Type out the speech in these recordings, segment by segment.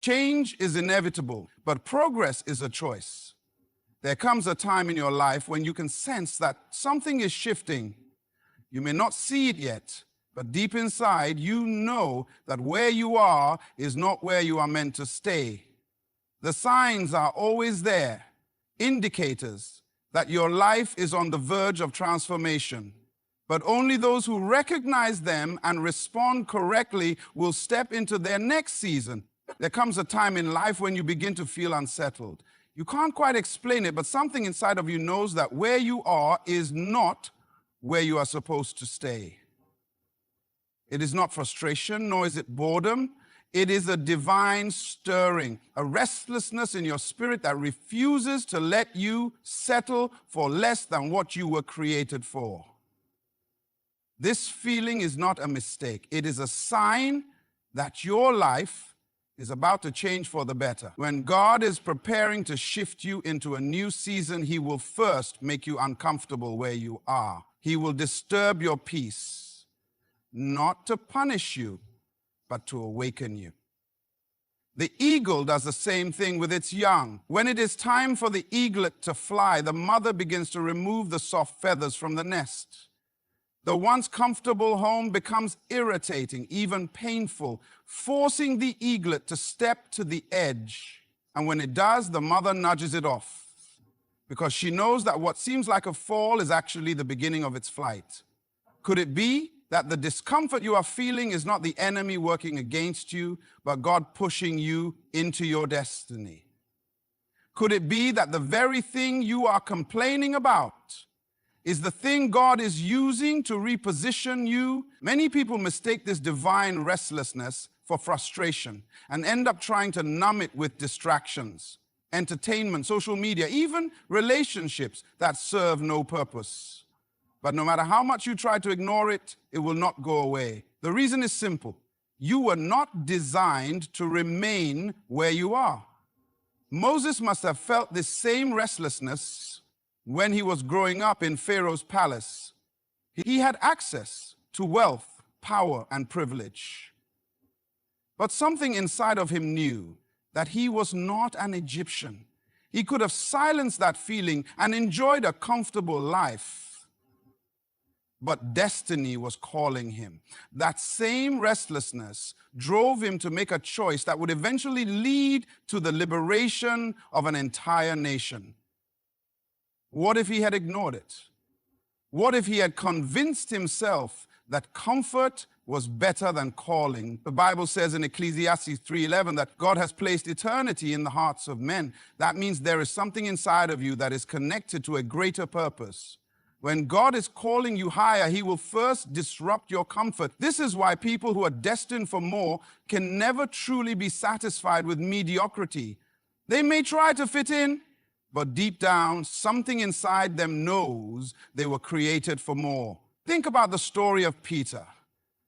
Change is inevitable, but progress is a choice. There comes a time in your life when you can sense that something is shifting. You may not see it yet, but deep inside, you know that where you are is not where you are meant to stay. The signs are always there, indicators that your life is on the verge of transformation. But only those who recognize them and respond correctly will step into their next season. There comes a time in life when you begin to feel unsettled. You can't quite explain it, but something inside of you knows that where you are is not where you are supposed to stay. It is not frustration, nor is it boredom. It is a divine stirring, a restlessness in your spirit that refuses to let you settle for less than what you were created for. This feeling is not a mistake. It is a sign that your life is about to change for the better. When God is preparing to shift you into a new season, He will first make you uncomfortable where you are. He will disturb your peace, not to punish you, but to awaken you. The eagle does the same thing with its young. When it is time for the eaglet to fly, the mother begins to remove the soft feathers from the nest. The once comfortable home becomes irritating, even painful, forcing the eaglet to step to the edge. And when it does, the mother nudges it off, because she knows that what seems like a fall is actually the beginning of its flight. Could it be that the discomfort you are feeling is not the enemy working against you, but God pushing you into your destiny? Could it be that the very thing you are complaining about is the thing God is using to reposition you? Many people mistake this divine restlessness for frustration and end up trying to numb it with distractions, entertainment, social media, even relationships that serve no purpose. But no matter how much you try to ignore it, it will not go away. The reason is simple. You were not designed to remain where you are. Moses must have felt this same restlessness when he was growing up in Pharaoh's palace. He had access to wealth, power, and privilege. But something inside of him knew that he was not an Egyptian. He could have silenced that feeling and enjoyed a comfortable life. But destiny was calling him. That same restlessness drove him to make a choice that would eventually lead to the liberation of an entire nation. What if he had ignored it? What if he had convinced himself that comfort was better than calling? The Bible says in Ecclesiastes 3:11 that God has placed eternity in the hearts of men. That means there is something inside of you that is connected to a greater purpose. When God is calling you higher, He will first disrupt your comfort. This is why people who are destined for more can never truly be satisfied with mediocrity. They may try to fit in, but deep down, something inside them knows they were created for more. Think about the story of Peter.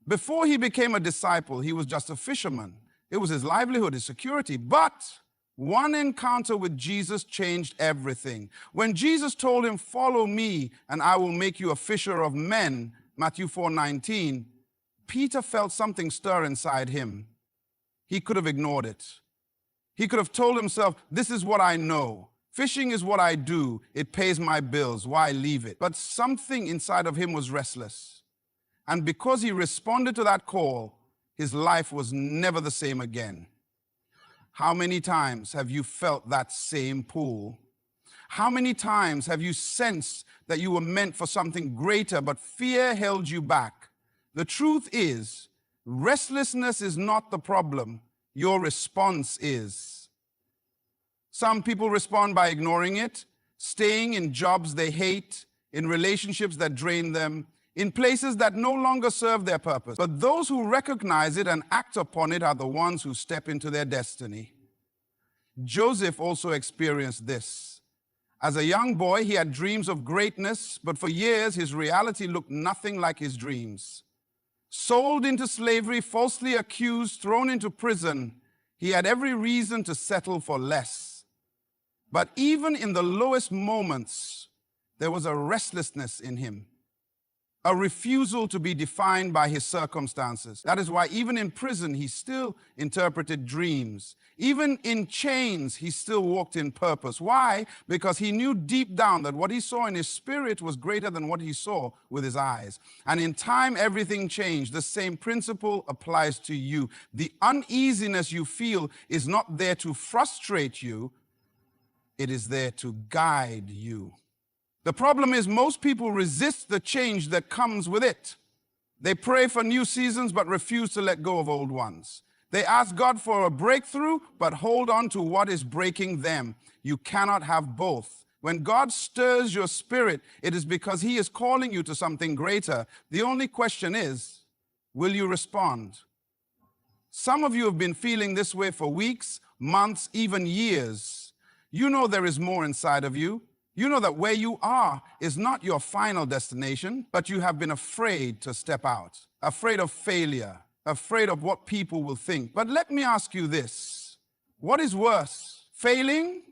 Before he became a disciple, he was just a fisherman. It was his livelihood, his security. But one encounter with Jesus changed everything. When Jesus told him, "Follow me, and I will make you a fisher of men," Matthew 4:19, Peter felt something stir inside him. He could have ignored it. He could have told himself, "This is what I know. Fishing is what I do. It pays my bills. Why leave it?" But something inside of him was restless. And because he responded to that call, his life was never the same again. How many times have you felt that same pull? How many times have you sensed that you were meant for something greater, but fear held you back? The truth is, restlessness is not the problem. Your response is. Some people respond by ignoring it, staying in jobs they hate, in relationships that drain them, in places that no longer serve their purpose. But those who recognize it and act upon it are the ones who step into their destiny. Joseph also experienced this. As a young boy, he had dreams of greatness, but for years his reality looked nothing like his dreams. Sold into slavery, falsely accused, thrown into prison, he had every reason to settle for less. But even in the lowest moments, there was a restlessness in him. a refusal to be defined by his circumstances. That is why even in prison, he still interpreted dreams. Even in chains, he still walked in purpose. Why? Because he knew deep down that what he saw in his spirit was greater than what he saw with his eyes. And in time, everything changed. The same principle applies to you. The uneasiness you feel is not there to frustrate you. It is there to guide you. The problem is most people resist the change that comes with it. They pray for new seasons but refuse to let go of old ones. They ask God for a breakthrough but hold on to what is breaking them. You cannot have both. When God stirs your spirit, it is because he is calling you to something greater. The only question is, will you respond? Some of you have been feeling this way for weeks, months, even years. You know there is more inside of you. You know that where you are is not your final destination, but you have been afraid to step out, afraid of failure, afraid of what people will think. But let me ask you this. What is worse, failing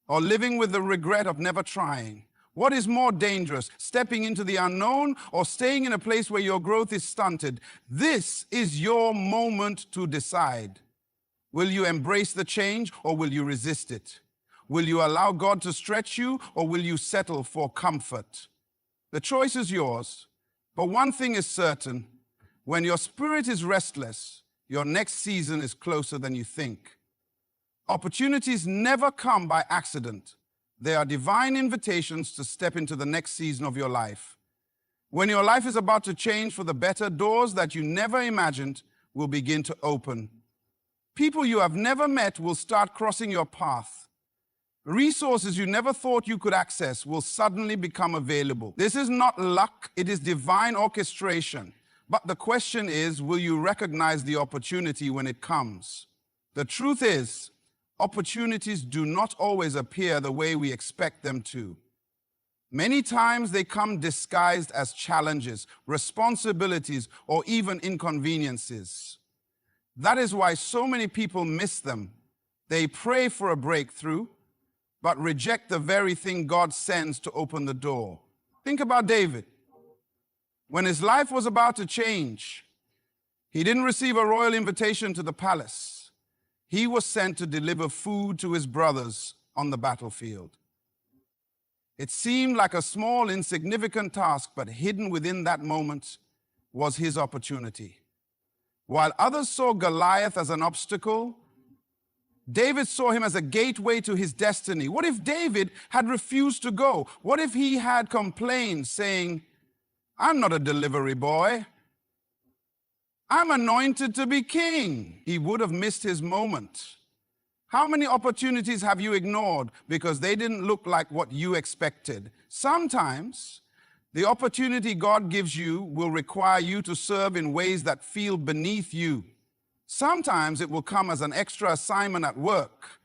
or living with the regret of never trying? What is more dangerous, stepping into the unknown or staying in a place where your growth is stunted? This is your moment to decide. Will you embrace the change or will you resist it? Will you allow God to stretch you or will you settle for comfort? The choice is yours, but one thing is certain. When your spirit is restless, your next season is closer than you think. Opportunities never come by accident. They are divine invitations to step into the next season of your life. When your life is about to change for the better, doors that you never imagined will begin to open. People you have never met will start crossing your path. Resources you never thought you could access will suddenly become available. This is not luck, it is divine orchestration. But the question is, will you recognize the opportunity when it comes? The truth is, opportunities do not always appear the way we expect them to. Many times they come disguised as challenges, responsibilities, or even inconveniences. That is why so many people miss them. They pray for a breakthrough, but reject the very thing God sends to open the door. Think about David. When his life was about to change, he didn't receive a royal invitation to the palace. He was sent to deliver food to his brothers on the battlefield. It seemed like a small, insignificant task, but hidden within that moment was his opportunity. While others saw Goliath as an obstacle, David saw him as a gateway to his destiny. What if David had refused to go? What if he had complained, saying, I'm not a delivery boy. I'm anointed to be king. He would have missed his moment. How many opportunities have you ignored because they didn't look like what you expected? Sometimes the opportunity God gives you will require you to serve in ways that feel beneath you. Sometimes it will come as an extra assignment at work,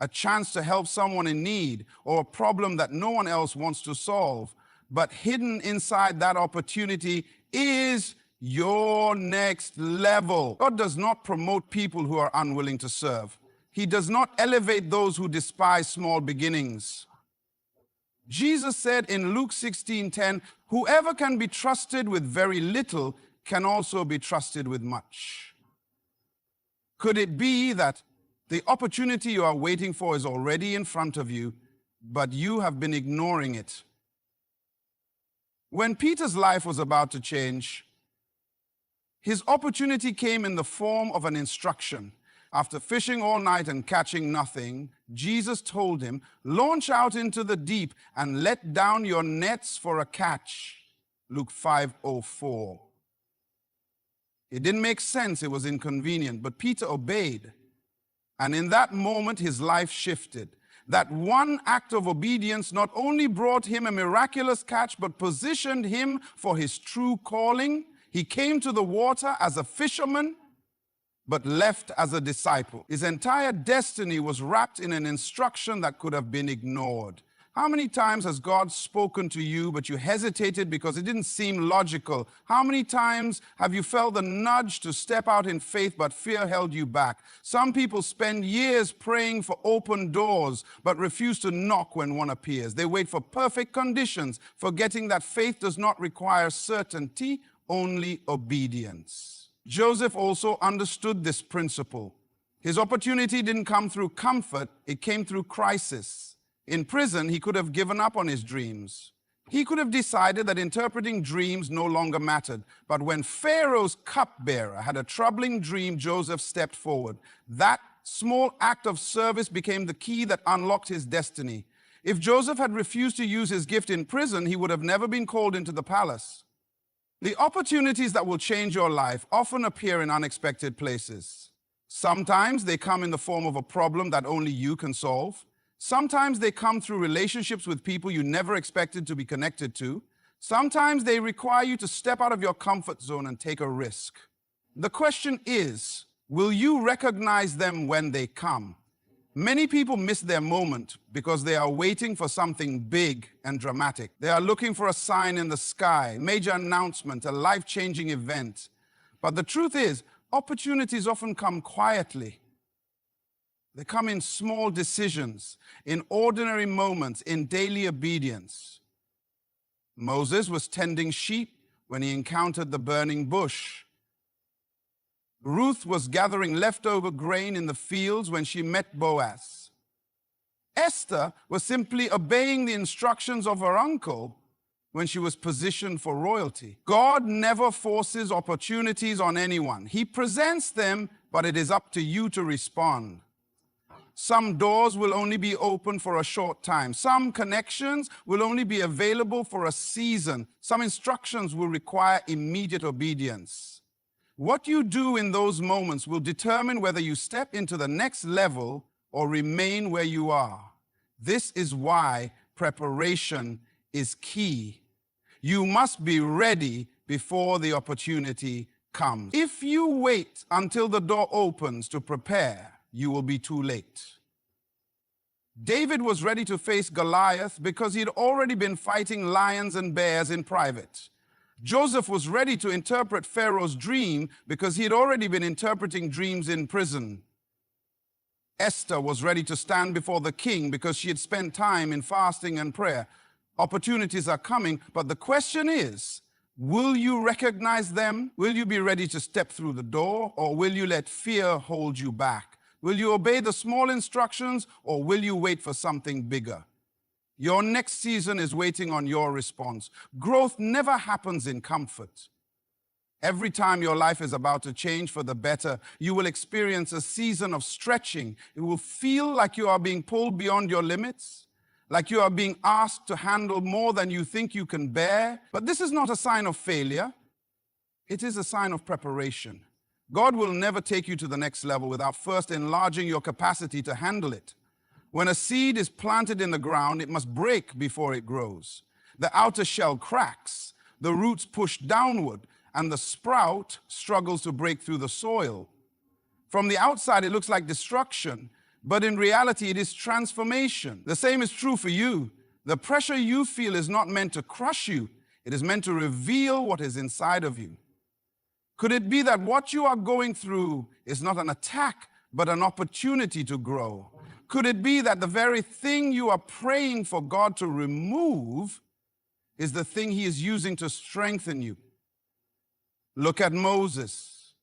a chance to help someone in need, or a problem that no one else wants to solve. But hidden inside that opportunity is your next level. God does not promote people who are unwilling to serve. He does not elevate those who despise small beginnings. Jesus said in Luke 16:10, whoever can be trusted with very little can also be trusted with much. Could it be that the opportunity you are waiting for is already in front of you, but you have been ignoring it? When Peter's life was about to change, his opportunity came in the form of an instruction. After fishing all night and catching nothing, Jesus told him, launch out into the deep and let down your nets for a catch. Luke 5:04. It didn't make sense, it was inconvenient, but Peter obeyed. And in that moment, his life shifted. That one act of obedience not only brought him a miraculous catch, but positioned him for his true calling. He came to the water as a fisherman, but left as a disciple. His entire destiny was wrapped in an instruction that could have been ignored. How many times has God spoken to you, but you hesitated because it didn't seem logical? How many times have you felt the nudge to step out in faith, but fear held you back? Some people spend years praying for open doors, but refuse to knock when one appears. They wait for perfect conditions, forgetting that faith does not require certainty, only obedience. Joseph also understood this principle. His opportunity didn't come through comfort, it came through crisis. In prison, he could have given up on his dreams. He could have decided that interpreting dreams no longer mattered. But when Pharaoh's cupbearer had a troubling dream, Joseph stepped forward. That small act of service became the key that unlocked his destiny. If Joseph had refused to use his gift in prison, he would have never been called into the palace. The opportunities that will change your life often appear in unexpected places. Sometimes they come in the form of a problem that only you can solve. Sometimes they come through relationships with people you never expected to be connected to. Sometimes they require you to step out of your comfort zone and take a risk. The question is, will you recognize them when they come? Many people miss their moment because they are waiting for something big and dramatic. They are looking for a sign in the sky, major announcement, a life-changing event. But the truth is, opportunities often come quietly. They come in small decisions, in ordinary moments, in daily obedience. Moses was tending sheep when he encountered the burning bush. Ruth was gathering leftover grain in the fields when she met Boaz. Esther was simply obeying the instructions of her uncle when she was positioned for royalty. God never forces opportunities on anyone. He presents them, but it is up to you to respond. Some doors will only be open for a short time. Some connections will only be available for a season. Some instructions will require immediate obedience. What you do in those moments will determine whether you step into the next level or remain where you are. This is why preparation is key. You must be ready before the opportunity comes. If you wait until the door opens to prepare, you will be too late. David was ready to face Goliath because he had already been fighting lions and bears in private. Joseph was ready to interpret Pharaoh's dream because he had already been interpreting dreams in prison. Esther was ready to stand before the king because she had spent time in fasting and prayer. Opportunities are coming, but the question is, will you recognize them? Will you be ready to step through the door, or will you let fear hold you back? Will you obey the small instructions, or will you wait for something bigger? Your next season is waiting on your response. Growth never happens in comfort. Every time your life is about to change for the better, you will experience a season of stretching. It will feel like you are being pulled beyond your limits, like you are being asked to handle more than you think you can bear. But this is not a sign of failure. It is a sign of preparation. God will never take you to the next level without first enlarging your capacity to handle it. When a seed is planted in the ground, it must break before it grows. The outer shell cracks, the roots push downward, and the sprout struggles to break through the soil. From the outside, it looks like destruction, but in reality, it is transformation. The same is true for you. The pressure you feel is not meant to crush you. It is meant to reveal what is inside of you. Could it be that what you are going through is not an attack, but an opportunity to grow? Could it be that the very thing you are praying for God to remove is the thing He is using to strengthen you? Look at Moses.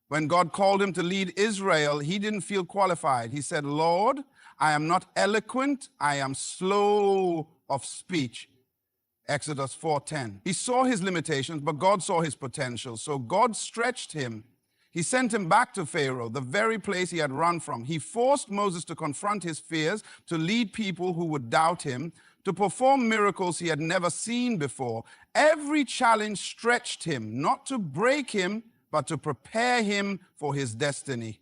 When God called him to lead Israel, he didn't feel qualified. He said, "Lord, I am not eloquent, I am slow of speech." Exodus 4:10. He saw his limitations, but God saw his potential. So God stretched him. He sent him back to Pharaoh, the very place he had run from. He forced Moses to confront his fears, to lead people who would doubt him, to perform miracles he had never seen before. Every challenge stretched him, not to break him, but to prepare him for his destiny.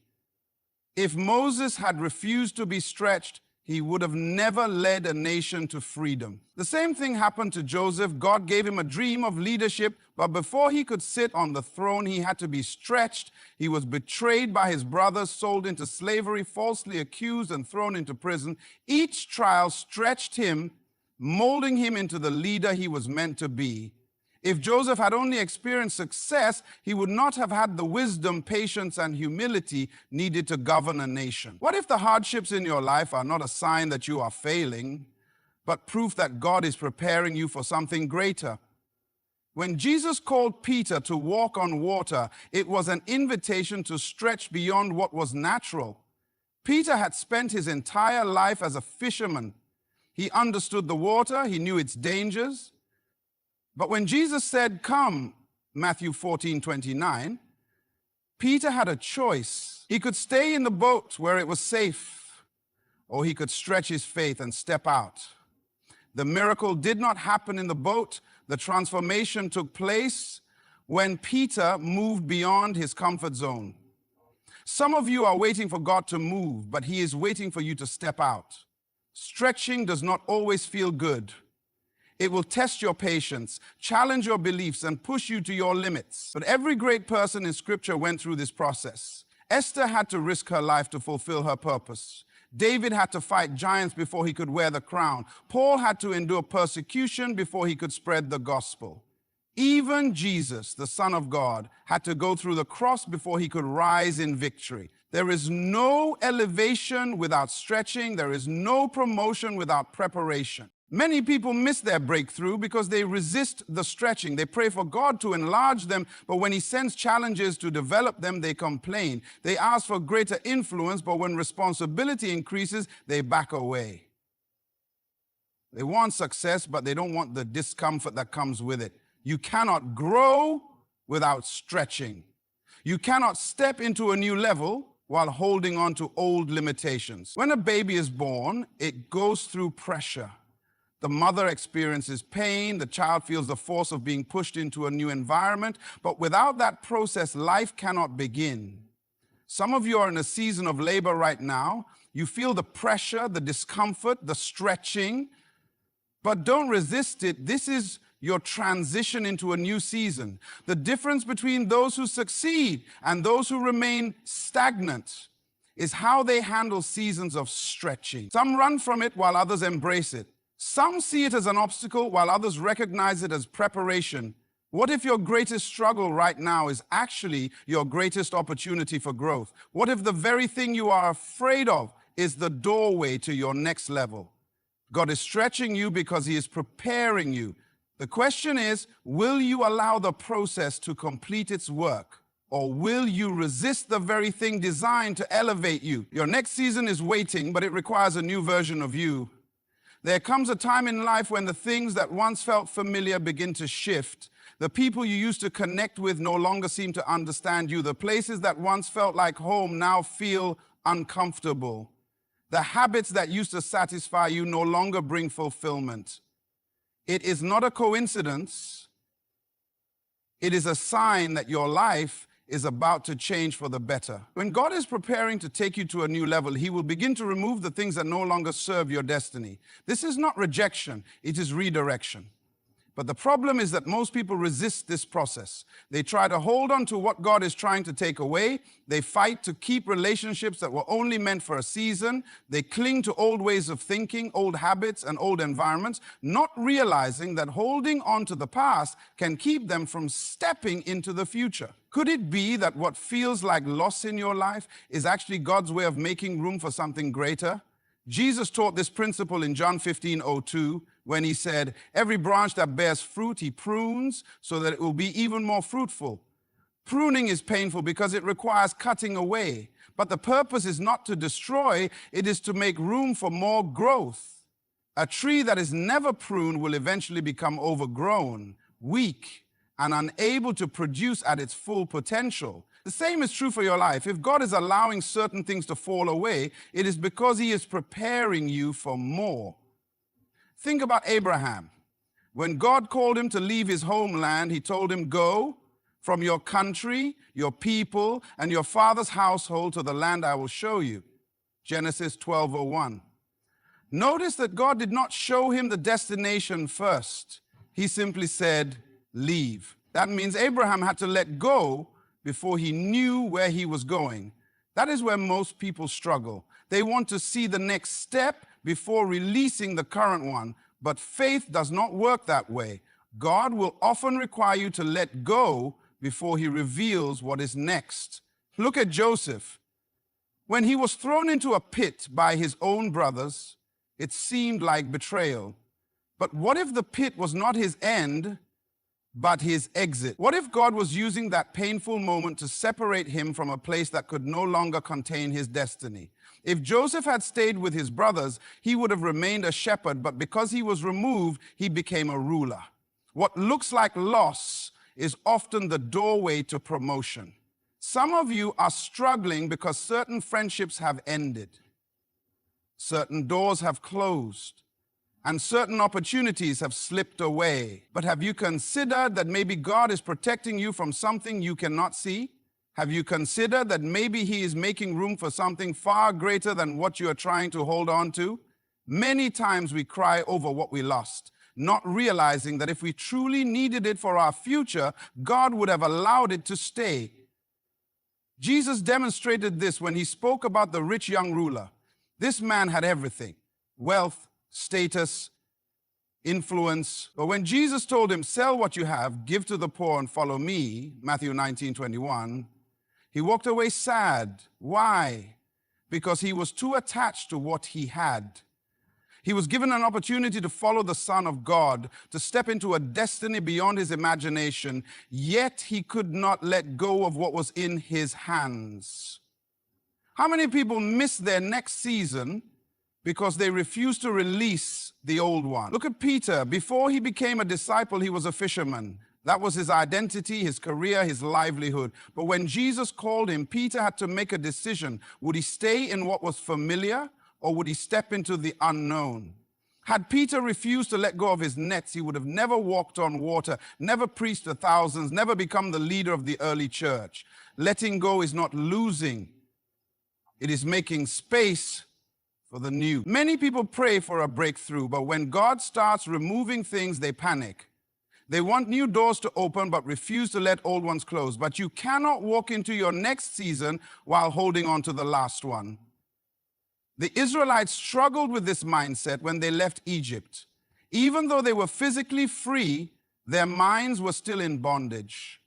If Moses had refused to be stretched, he would have never led a nation to freedom. The same thing happened to Joseph. God gave him a dream of leadership, but before he could sit on the throne, he had to be stretched. He was betrayed by his brothers, sold into slavery, falsely accused, and thrown into prison. Each trial stretched him, molding him into the leader he was meant to be. If Joseph had only experienced success, he would not have had the wisdom, patience, and humility needed to govern a nation. What if the hardships in your life are not a sign that you are failing, but proof that God is preparing you for something greater? When Jesus called Peter to walk on water, it was an invitation to stretch beyond what was natural. Peter had spent his entire life as a fisherman. He understood the water, he knew its dangers. But when Jesus said, "Come," Matthew 14:29, Peter had a choice. He could stay in the boat where it was safe, or he could stretch his faith and step out. The miracle did not happen in the boat. The transformation took place when Peter moved beyond his comfort zone. Some of you are waiting for God to move, but he is waiting for you to step out. Stretching does not always feel good. It will test your patience, challenge your beliefs, and push you to your limits. But every great person in Scripture went through this process. Esther had to risk her life to fulfill her purpose. David had to fight giants before he could wear the crown. Paul had to endure persecution before he could spread the gospel. Even Jesus, the Son of God, had to go through the cross before he could rise in victory. There is no elevation without stretching. There is no promotion without preparation. Many people miss their breakthrough because they resist the stretching. They pray for God to enlarge them, but when he sends challenges to develop them, they complain. They ask for greater influence, but when responsibility increases, they back away. They want success, but they don't want the discomfort that comes with it. You cannot grow without stretching. You cannot step into a new level while holding on to old limitations. When a baby is born, it goes through pressure. The mother experiences pain, the child feels the force of being pushed into a new environment, but without that process, life cannot begin. Some of you are in a season of labor right now. You feel the pressure, the discomfort, the stretching, but don't resist it. This is your transition into a new season. The difference between those who succeed and those who remain stagnant is how they handle seasons of stretching. Some run from it while others embrace it. Some see it as an obstacle while others recognize it as preparation. What if your greatest struggle right now is actually your greatest opportunity for growth? What if the very thing you are afraid of is the doorway to your next level? God is stretching you because he is preparing you. The question is, will you allow the process to complete its work? Or will you resist the very thing designed to elevate you? Your next season is waiting, but it requires a new version of you. There comes a time in life when the things that once felt familiar begin to shift. The people you used to connect with no longer seem to understand you. The places that once felt like home now feel uncomfortable. The habits that used to satisfy you no longer bring fulfillment. It is not a coincidence. It is a sign that your life is about to change for the better. When God is preparing to take you to a new level, he will begin to remove the things that no longer serve your destiny. This is not rejection, it is redirection. But the problem is that most people resist this process. They try to hold on to what God is trying to take away. They fight to keep relationships that were only meant for a season. They cling to old ways of thinking, old habits, and old environments, not realizing that holding on to the past can keep them from stepping into the future. Could it be that what feels like loss in your life is actually God's way of making room for something greater? Jesus taught this principle in John 15:02 when he said, "Every branch that bears fruit, he prunes so that it will be even more fruitful." Pruning is painful because it requires cutting away. But the purpose is not to destroy, it is to make room for more growth. A tree that is never pruned will eventually become overgrown, weak, and unable to produce at its full potential. The same is true for your life. If God is allowing certain things to fall away, it is because he is preparing you for more. Think about Abraham. When God called him to leave his homeland, he told him, "Go from your country, your people, and your father's household to the land I will show you." Genesis 12:01. Notice that God did not show him the destination first. He simply said, "Leave." That means Abraham had to let go before he knew where he was going. That is where most people struggle. They want to see the next step before releasing the current one. But faith does not work that way. God will often require you to let go before he reveals what is next. Look at Joseph. When he was thrown into a pit by his own brothers, it seemed like betrayal. But what if the pit was not his end, but his exit? What if God was using that painful moment to separate him from a place that could no longer contain his destiny? If Joseph had stayed with his brothers, he would have remained a shepherd, but because he was removed, he became a ruler. What looks like loss is often the doorway to promotion. Some of you are struggling because certain friendships have ended, certain doors have closed, and certain opportunities have slipped away. But have you considered that maybe God is protecting you from something you cannot see? Have you considered that maybe he is making room for something far greater than what you are trying to hold on to? Many times we cry over what we lost, not realizing that if we truly needed it for our future, God would have allowed it to stay. Jesus demonstrated this when he spoke about the rich young ruler. This man had everything: wealth, status, influence. But when Jesus told him, "Sell what you have, give to the poor, and follow me," Matthew 19:21, he walked away sad. Why? Because he was too attached to what he had. He was given an opportunity to follow the Son of God, to step into a destiny beyond his imagination, yet he could not let go of what was in his hands. How many people miss their next season because they refuse to release the old one? Look at Peter. Before he became a disciple, he was a fisherman. That was his identity, his career, his livelihood. But when Jesus called him, Peter had to make a decision. Would he stay in what was familiar, or would he step into the unknown? Had Peter refused to let go of his nets, he would have never walked on water, never preached to thousands, never become the leader of the early church. Letting go is not losing. It is making space for the new. Many people pray for a breakthrough, but when God starts removing things, they panic. They want new doors to open, but refuse to let old ones close. But you cannot walk into your next season while holding on to the last one. The Israelites struggled with this mindset when they left Egypt. Even though they were physically free, their minds were still in bondage.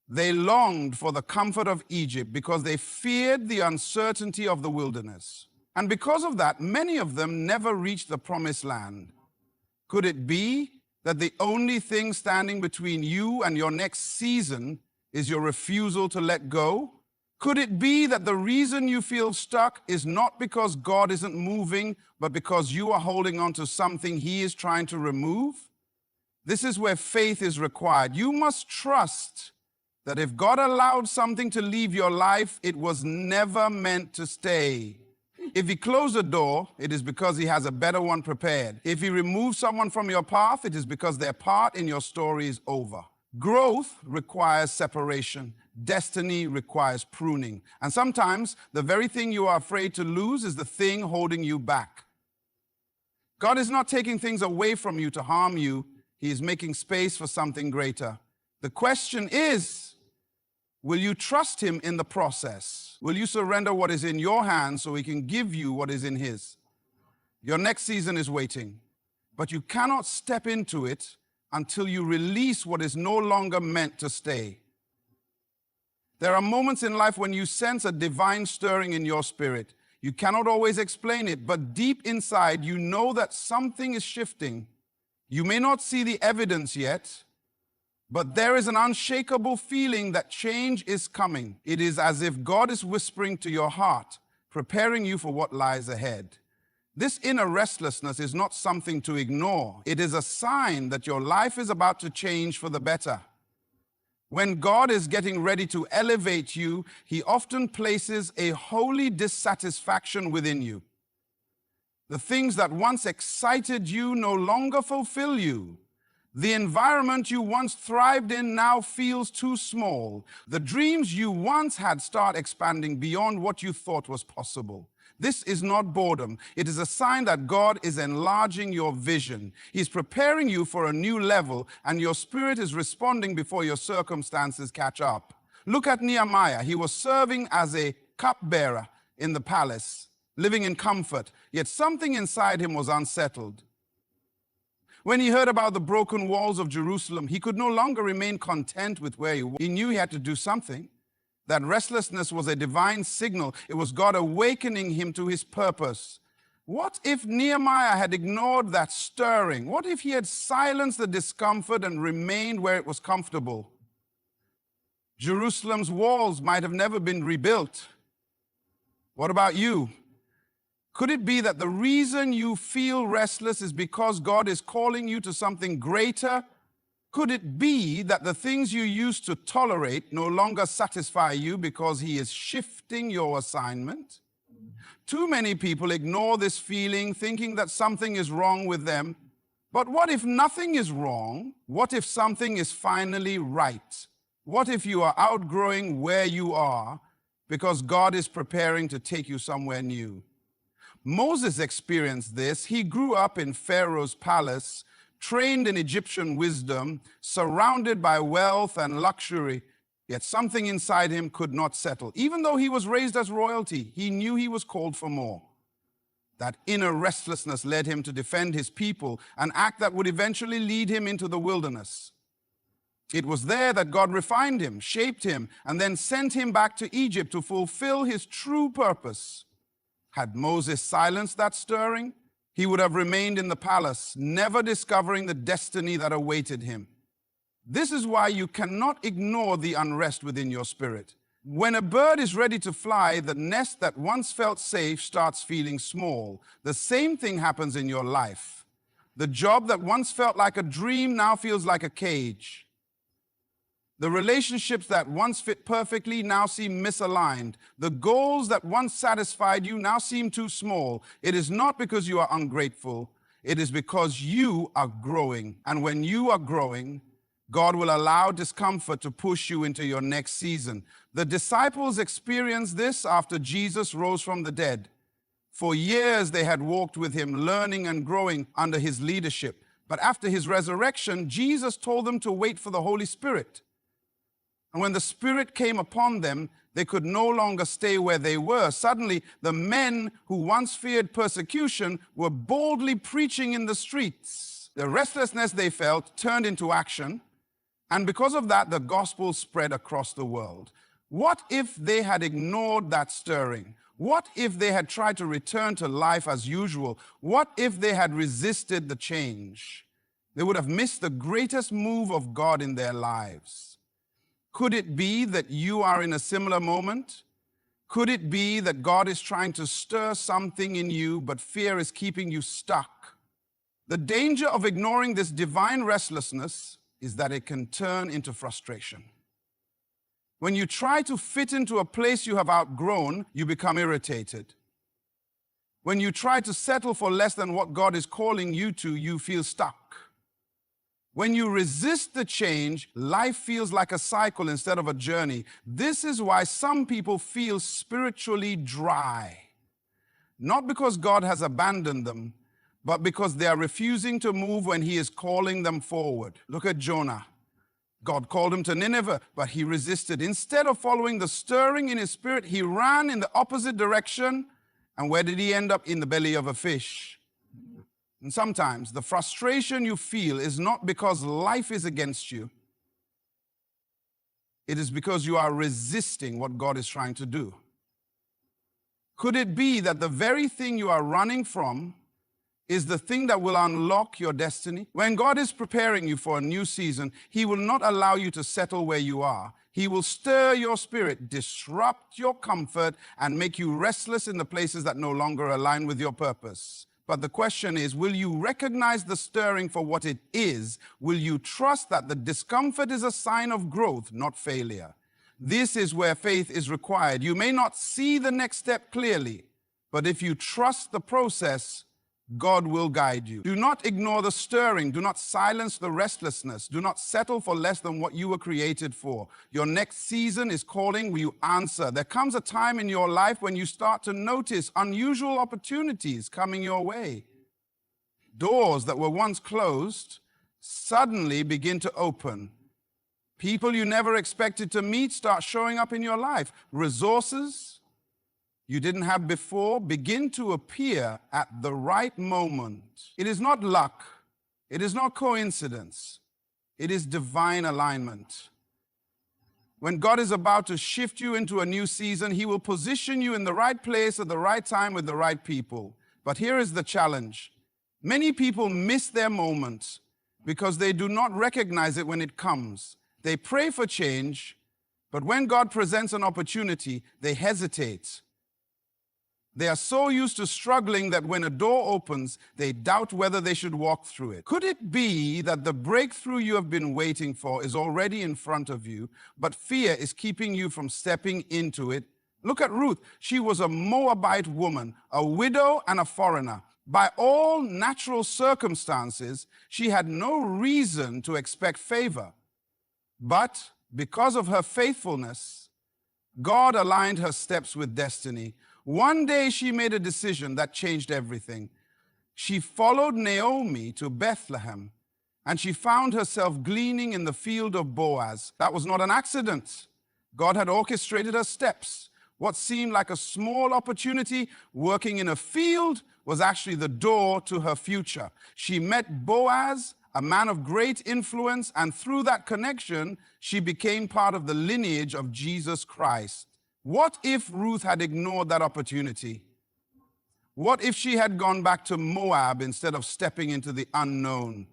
They longed for the comfort of Egypt because they feared the uncertainty of the wilderness. And because of that, many of them never reached the promised land. Could it be that the only thing standing between you and your next season is your refusal to let go? Could it be that the reason you feel stuck is not because God isn't moving, but because you are holding on to something he is trying to remove? This is where faith is required. You must trust that if God allowed something to leave your life, it was never meant to stay. If he closed a door, it is because he has a better one prepared. If he removes someone from your path, it is because their part in your story is over. Growth requires separation. Destiny requires pruning. And sometimes the very thing you are afraid to lose is the thing holding you back. God is not taking things away from you to harm you. He is making space for something greater. The question is, will you trust him in the process? Will you surrender what is in your hands so he can give you what is in his? Your next season is waiting, but you cannot step into it until you release what is no longer meant to stay. There are moments in life when you sense a divine stirring in your spirit. You cannot always explain it, but deep inside you know that something is shifting. You may not see the evidence yet, but there is an unshakable feeling that change is coming. It is as if God is whispering to your heart, preparing you for what lies ahead. This inner restlessness is not something to ignore. It is a sign that your life is about to change for the better. When God is getting ready to elevate you, he often places a holy dissatisfaction within you. The things that once excited you no longer fulfill you. The environment you once thrived in now feels too small. The dreams you once had start expanding beyond what you thought was possible. This is not boredom. It is a sign that God is enlarging your vision. He's preparing you for a new level, and your spirit is responding before your circumstances catch up. Look at Nehemiah. He was serving as a cupbearer in the palace, living in comfort, yet something inside him was unsettled. When he heard about the broken walls of Jerusalem, he could no longer remain content with where he was. He knew he had to do something. That restlessness was a divine signal. It was God awakening him to his purpose. What if Nehemiah had ignored that stirring? What if he had silenced the discomfort and remained where it was comfortable? Jerusalem's walls might have never been rebuilt. What about you? Could it be that the reason you feel restless is because God is calling you to something greater? Could it be that the things you used to tolerate no longer satisfy you because he is shifting your assignment? Too many people ignore this feeling, thinking that something is wrong with them. But what if nothing is wrong? What if something is finally right? What if you are outgrowing where you are because God is preparing to take you somewhere new? Moses experienced this. He grew up in Pharaoh's palace, trained in Egyptian wisdom, surrounded by wealth and luxury, yet something inside him could not settle. Even though he was raised as royalty, he knew he was called for more. That inner restlessness led him to defend his people, an act that would eventually lead him into the wilderness. It was there that God refined him, shaped him, and then sent him back to Egypt to fulfill his true purpose. Had Moses silenced that stirring, he would have remained in the palace, never discovering the destiny that awaited him. This is why you cannot ignore the unrest within your spirit. When a bird is ready to fly, the nest that once felt safe starts feeling small. The same thing happens in your life. The job that once felt like a dream now feels like a cage. The relationships that once fit perfectly now seem misaligned. The goals that once satisfied you now seem too small. It is not because you are ungrateful. It is because you are growing. And when you are growing, God will allow discomfort to push you into your next season. The disciples experienced this after Jesus rose from the dead. For years they had walked with him, learning and growing under his leadership. But after his resurrection, Jesus told them to wait for the Holy Spirit. And when the Spirit came upon them, they could no longer stay where they were. Suddenly, the men who once feared persecution were boldly preaching in the streets. The restlessness they felt turned into action, and because of that, the gospel spread across the world. What if they had ignored that stirring? What if they had tried to return to life as usual? What if they had resisted the change? They would have missed the greatest move of God in their lives. Could it be that you are in a similar moment? Could it be that God is trying to stir something in you, but fear is keeping you stuck? The danger of ignoring this divine restlessness is that it can turn into frustration. When you try to fit into a place you have outgrown, you become irritated. When you try to settle for less than what God is calling you to, you feel stuck. When you resist the change, life feels like a cycle instead of a journey. This is why some people feel spiritually dry. Not because God has abandoned them, but because they are refusing to move when he is calling them forward. Look at Jonah. God called him to Nineveh, but he resisted. Instead of following the stirring in his spirit, he ran in the opposite direction. And where did he end up? In the belly of a fish. And sometimes the frustration you feel is not because life is against you. It is because you are resisting what God is trying to do. Could it be that the very thing you are running from is the thing that will unlock your destiny? When God is preparing you for a new season, he will not allow you to settle where you are. He will stir your spirit, disrupt your comfort, and make you restless in the places that no longer align with your purpose. But the question is, will you recognize the stirring for what it is? Will you trust that the discomfort is a sign of growth, not failure? This is where faith is required. You may not see the next step clearly, but if you trust the process, God will guide you. Do not ignore the stirring. Do not silence the restlessness. Do not settle for less than what you were created for. Your next season is calling. Will you answer? There comes a time in your life when you start to notice unusual opportunities coming your way. Doors that were once closed suddenly begin to open. People you never expected to meet start showing up in your life. Resources you didn't have before begin to appear at the right moment. It is not luck. It is not coincidence. It is divine alignment. When God is about to shift you into a new season, he will position you in the right place at the right time with the right people. But here is the challenge. Many people miss their moment because they do not recognize it when it comes. They pray for change, but when God presents an opportunity, they hesitate. They are so used to struggling that when a door opens, they doubt whether they should walk through it. Could it be that the breakthrough you have been waiting for is already in front of you, but fear is keeping you from stepping into it? Look at Ruth. She was a Moabite woman, a widow and a foreigner. By all natural circumstances, she had no reason to expect favor. But because of her faithfulness, God aligned her steps with destiny. One day she made a decision that changed everything. She followed Naomi to Bethlehem, and she found herself gleaning in the field of Boaz. That was not an accident. God had orchestrated her steps. What seemed like a small opportunity working in a field was actually the door to her future. She met Boaz, a man of great influence, and through that connection, she became part of the lineage of Jesus Christ. What if Ruth had ignored that opportunity? What if she had gone back to Moab instead of stepping into the unknown?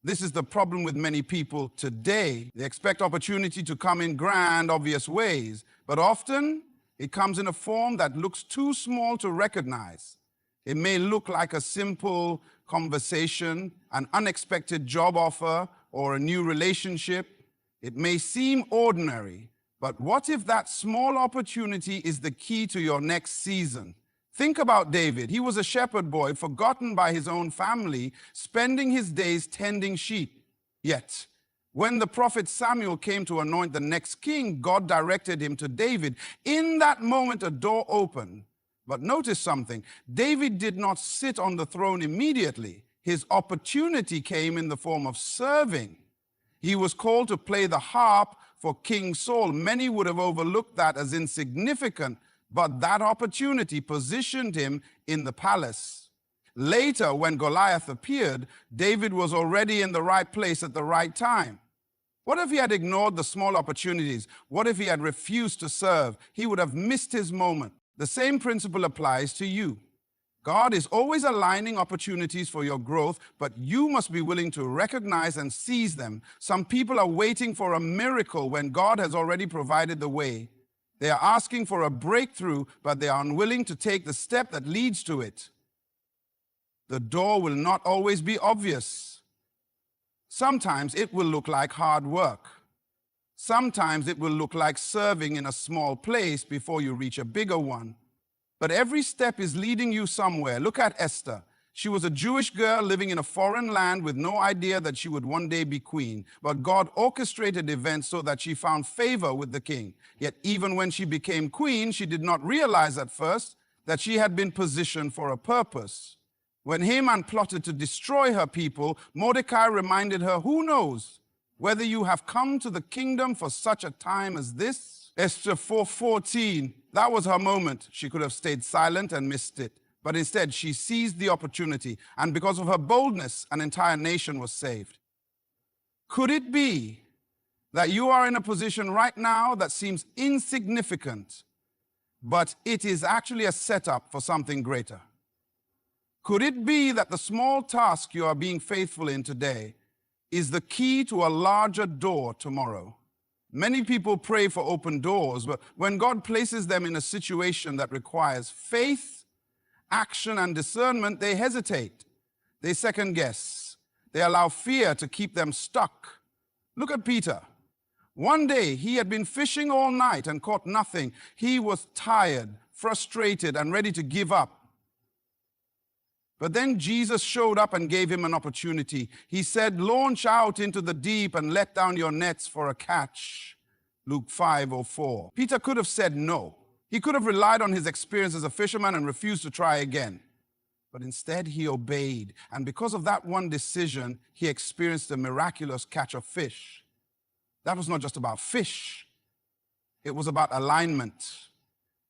This is the problem with many people today. They expect opportunity to come in grand, obvious ways, but often it comes in a form that looks too small to recognize. It may look like a simple conversation, an unexpected job offer, or a new relationship. It may seem ordinary, but what if that small opportunity is the key to your next season? Think about David. He was a shepherd boy, forgotten by his own family, spending his days tending sheep. Yet, when the prophet Samuel came to anoint the next king, God directed him to David. In that moment, a door opened. But notice something. David did not sit on the throne immediately. His opportunity came in the form of serving. He was called to play the harp for King Saul. Many would have overlooked that as insignificant, but that opportunity positioned him in the palace. Later, when Goliath appeared, David was already in the right place at the right time. What if he had ignored the small opportunities? What if he had refused to serve? He would have missed his moment. The same principle applies to you. God is always aligning opportunities for your growth, but you must be willing to recognize and seize them. Some people are waiting for a miracle when God has already provided the way. They are asking for a breakthrough, but they are unwilling to take the step that leads to it. The door will not always be obvious. Sometimes it will look like hard work. Sometimes it will look like serving in a small place before you reach a bigger one. But every step is leading you somewhere. Look at Esther. She was a Jewish girl living in a foreign land with no idea that she would one day be queen. But God orchestrated events so that she found favor with the king. Yet even when she became queen, she did not realize at first that she had been positioned for a purpose. When Haman plotted to destroy her people, Mordecai reminded her, who knows whether you have come to the kingdom for such a time as this? Esther 4:14, that was her moment. She could have stayed silent and missed it. But instead, she seized the opportunity, and because of her boldness, an entire nation was saved. Could it be that you are in a position right now that seems insignificant, but it is actually a setup for something greater? Could it be that the small task you are being faithful in today is the key to a larger door tomorrow? Many people pray for open doors, but when God places them in a situation that requires faith, action, and discernment, they hesitate. They second guess. They allow fear to keep them stuck. Look at Peter. One day, he had been fishing all night and caught nothing. He was tired, frustrated, and ready to give up. But then Jesus showed up and gave him an opportunity. He said, launch out into the deep and let down your nets for a catch. Luke 5:04. Peter could have said no. He could have relied on his experience as a fisherman and refused to try again. But instead, he obeyed. And because of that one decision, he experienced a miraculous catch of fish. That was not just about fish. It was about alignment.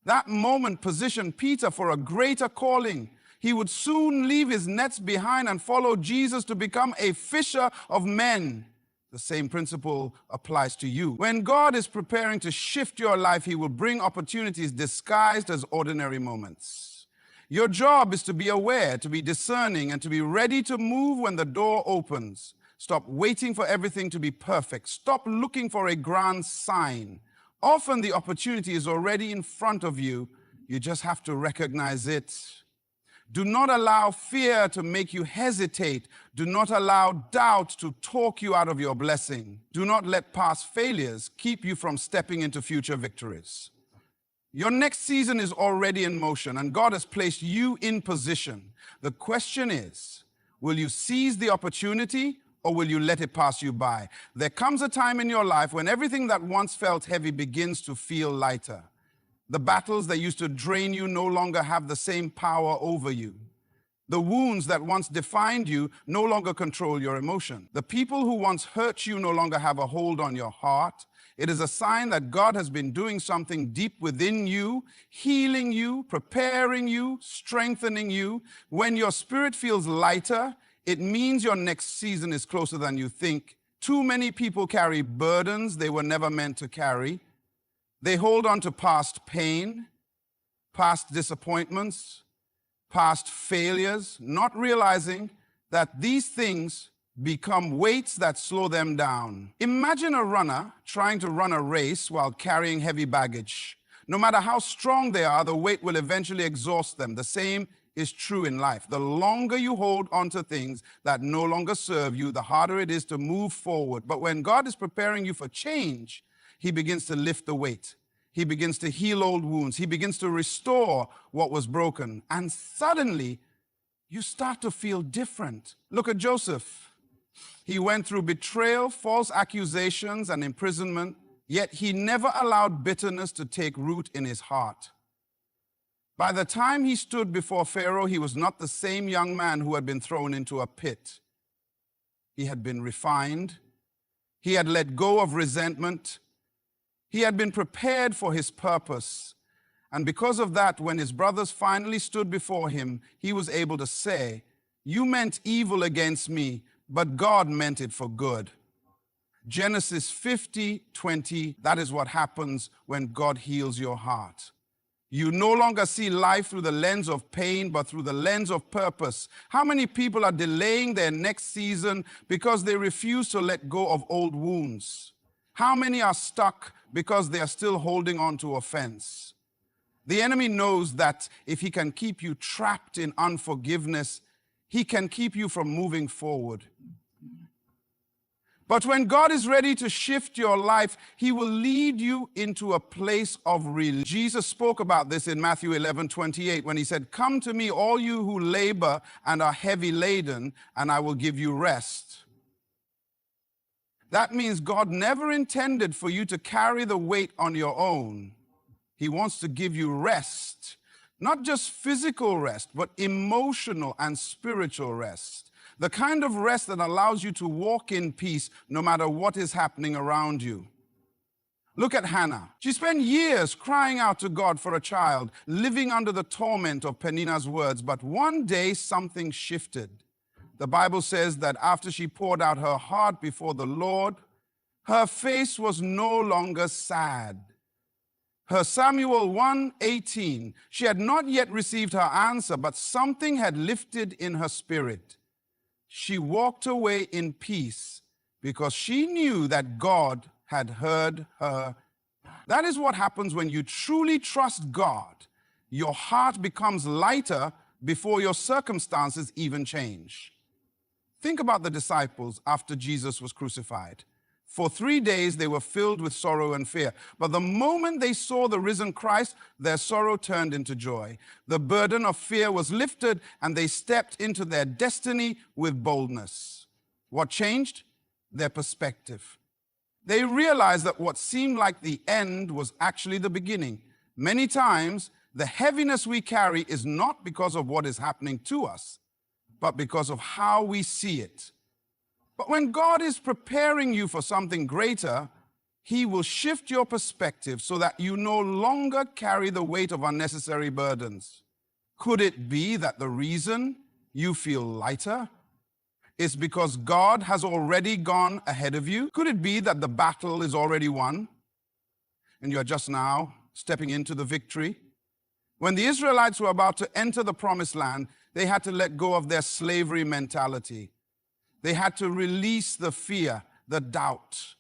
That moment positioned Peter for a greater calling. He would soon leave his nets behind and follow Jesus to become a fisher of men. The same principle applies to you. When God is preparing to shift your life, he will bring opportunities disguised as ordinary moments. Your job is to be aware, to be discerning, and to be ready to move when the door opens. Stop waiting for everything to be perfect. Stop looking for a grand sign. Often the opportunity is already in front of you. You just have to recognize it. Do not allow fear to make you hesitate. Do not allow doubt to talk you out of your blessing. Do not let past failures keep you from stepping into future victories. Your next season is already in motion, and God has placed you in position. The question is, will you seize the opportunity or will you let it pass you by? There comes a time in your life when everything that once felt heavy begins to feel lighter. The battles that used to drain you no longer have the same power over you. The wounds that once defined you no longer control your emotion. The people who once hurt you no longer have a hold on your heart. It is a sign that God has been doing something deep within you, healing you, preparing you, strengthening you. When your spirit feels lighter, it means your next season is closer than you think. Too many people carry burdens they were never meant to carry. They hold on to past pain, past disappointments, past failures, not realizing that these things become weights that slow them down. Imagine a runner trying to run a race while carrying heavy baggage. No matter how strong they are, the weight will eventually exhaust them. The same is true in life. The longer you hold on to things that no longer serve you, the harder it is to move forward. But when God is preparing you for change, he begins to lift the weight. He begins to heal old wounds. He begins to restore what was broken. And suddenly, you start to feel different. Look at Joseph. He went through betrayal, false accusations, and imprisonment, yet he never allowed bitterness to take root in his heart. By the time he stood before Pharaoh, he was not the same young man who had been thrown into a pit. He had been refined. He had let go of resentment. He had been prepared for his purpose. And because of that, when his brothers finally stood before him, he was able to say, "You meant evil against me, but God meant it for good." Genesis 50:20, that is what happens when God heals your heart. You no longer see life through the lens of pain, but through the lens of purpose. How many people are delaying their next season because they refuse to let go of old wounds? How many are stuck because they are still holding on to offense? The enemy knows that if he can keep you trapped in unforgiveness, he can keep you from moving forward. But when God is ready to shift your life, he will lead you into a place of release. Jesus spoke about this in Matthew 11:28 when he said, "Come to me, all you who labor and are heavy laden, and I will give you rest." That means God never intended for you to carry the weight on your own. He wants to give you rest, not just physical rest, but emotional and spiritual rest. The kind of rest that allows you to walk in peace no matter what is happening around you. Look at Hannah. She spent years crying out to God for a child, living under the torment of Peninnah's words, but one day something shifted. The Bible says that after she poured out her heart before the Lord, her face was no longer sad. Her Samuel 1:18, she had not yet received her answer, but something had lifted in her spirit. She walked away in peace because she knew that God had heard her. That is what happens when you truly trust God. Your heart becomes lighter before your circumstances even change. Think about the disciples after Jesus was crucified. For 3 days, they were filled with sorrow and fear. But the moment they saw the risen Christ, their sorrow turned into joy. The burden of fear was lifted, and they stepped into their destiny with boldness. What changed? Their perspective. They realized that what seemed like the end was actually the beginning. Many times, the heaviness we carry is not because of what is happening to us, but because of how we see it. But when God is preparing you for something greater, he will shift your perspective so that you no longer carry the weight of unnecessary burdens. Could it be that the reason you feel lighter is because God has already gone ahead of you? Could it be that the battle is already won and you're just now stepping into the victory? When the Israelites were about to enter the promised land, they had to let go of their slavery mentality. They had to release the fear, the doubt,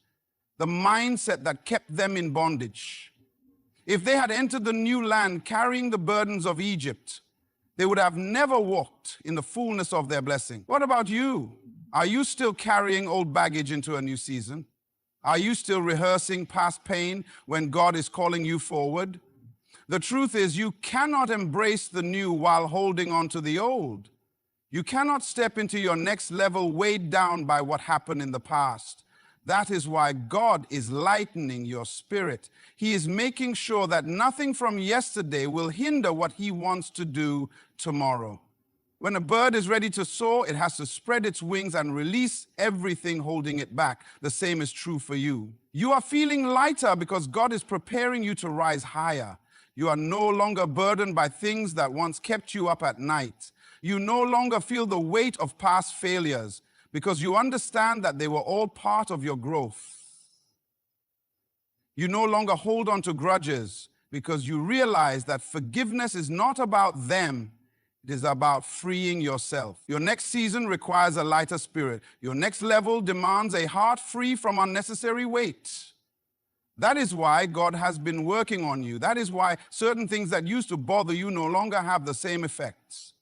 the mindset that kept them in bondage. If they had entered the new land carrying the burdens of Egypt, they would have never walked in the fullness of their blessing. What about you? Are you still carrying old baggage into a new season? Are you still rehearsing past pain when God is calling you forward? The truth is, you cannot embrace the new while holding on to the old. You cannot step into your next level weighed down by what happened in the past. That is why God is lightening your spirit. He is making sure that nothing from yesterday will hinder what He wants to do tomorrow. When a bird is ready to soar, it has to spread its wings and release everything holding it back. The same is true for you. You are feeling lighter because God is preparing you to rise higher. You are no longer burdened by things that once kept you up at night. You no longer feel the weight of past failures because you understand that they were all part of your growth. You no longer hold on to grudges because you realize that forgiveness is not about them. It is about freeing yourself. Your next season requires a lighter spirit. Your next level demands a heart free from unnecessary weight. That is why God has been working on you. That is why certain things that used to bother you no longer have the same effects.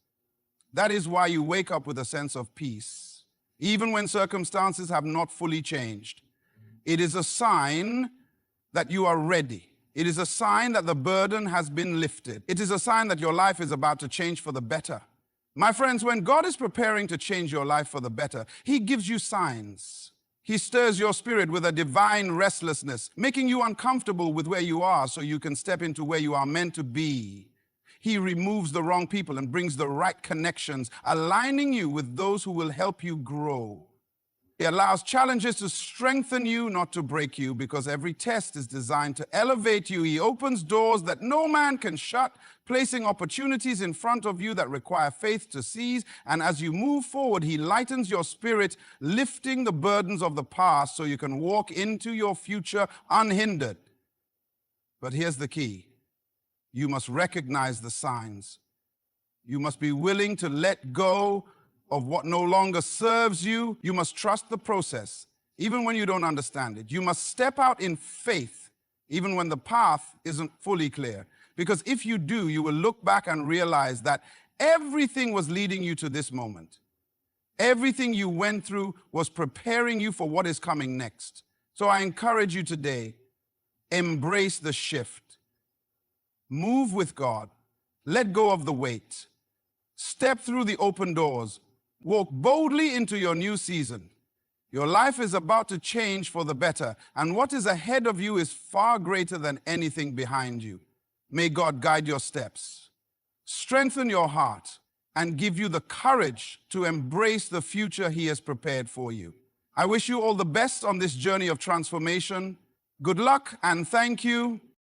That is why you wake up with a sense of peace, even when circumstances have not fully changed. It is a sign that you are ready. It is a sign that the burden has been lifted. It is a sign that your life is about to change for the better. My friends, when God is preparing to change your life for the better, He gives you signs. He stirs your spirit with a divine restlessness, making you uncomfortable with where you are so you can step into where you are meant to be. He removes the wrong people and brings the right connections, aligning you with those who will help you grow. He allows challenges to strengthen you, not to break you, because every test is designed to elevate you. He opens doors that no man can shut, placing opportunities in front of you that require faith to seize. And as you move forward, He lightens your spirit, lifting the burdens of the past so you can walk into your future unhindered. But here's the key. You must recognize the signs. You must be willing to let go of what no longer serves you. You must trust the process, even when you don't understand it. You must step out in faith, even when the path isn't fully clear. Because if you do, you will look back and realize that everything was leading you to this moment. Everything you went through was preparing you for what is coming next. So I encourage you today, embrace the shift. Move with God. Let go of the weight. Step through the open doors. Walk boldly into your new season. Your life is about to change for the better, and what is ahead of you is far greater than anything behind you. May God guide your steps, strengthen your heart, and give you the courage to embrace the future He has prepared for you. I wish you all the best on this journey of transformation. Good luck and thank you.